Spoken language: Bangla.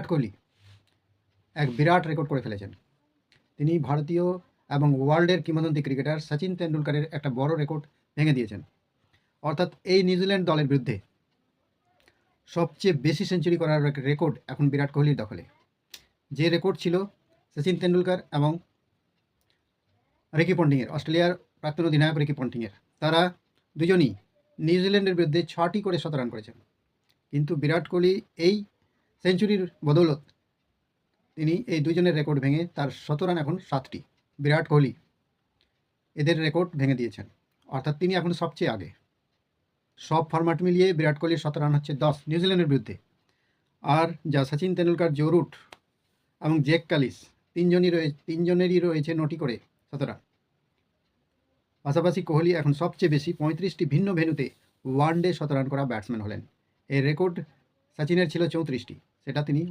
কোহলি এক বিরাট রেকর্ড করে ফেলেছেন। তিনি ভারতীয় এবং ওয়ার্ল্ডের কিংবদন্তি ক্রিকেটার সচিন তেন্ডুলকরের একটা বড় রেকর্ড ভেঙে দিয়েছেন। অর্থাৎ এই নিউজিল্যান্ড দলের বিরুদ্ধে সবচেয়ে বেশি সেঞ্চুরি করার রেকর্ড এখন বিরাট কোহলির দখলে। যে রেকর্ড ছিল সচিন তেন্ডুলকর এবং রিকি পন্টিংয়ের, অস্ট্রেলিয়ার প্রাক্তন অধিনায়ক রিকি পন্টিংয়ের। তারা দুজনই নিউজিল্যান্ডের বিরুদ্ধে 6টি করে শতরান করেছেন। কিন্তু বিরাট কোহলি এই সেঞ্চুরির বদৌলত তিনি এই দুজনের রেকর্ড ভেঙে তার শতরান এখন 7টি। বিরাট কোহলি এদের রেকর্ড ভেঙে দিয়েছেন, অর্থাৎ তিনি এখন সবচেয়ে আগে। সব ফরম্যাট মিলিয়ে বিরাট কোহলির শতরান হচ্ছে 10 নিউজিল্যান্ডের বিরুদ্ধে। আর যা সচিন তেন্ডুলকর, জো রুট এবং জেক কালিস তিনজনেরই রয়েছে 9টি করে শতরান। পাশাপাশি কোহলি এখন সবচেয়ে বেশি 35টি ভিন্ন ভেন্যুতে ওয়ানডে শতরান করা ব্যাটসম্যান হলেন। এই রেকর্ড সচিনের ছিল 34টি, সেটা তিনি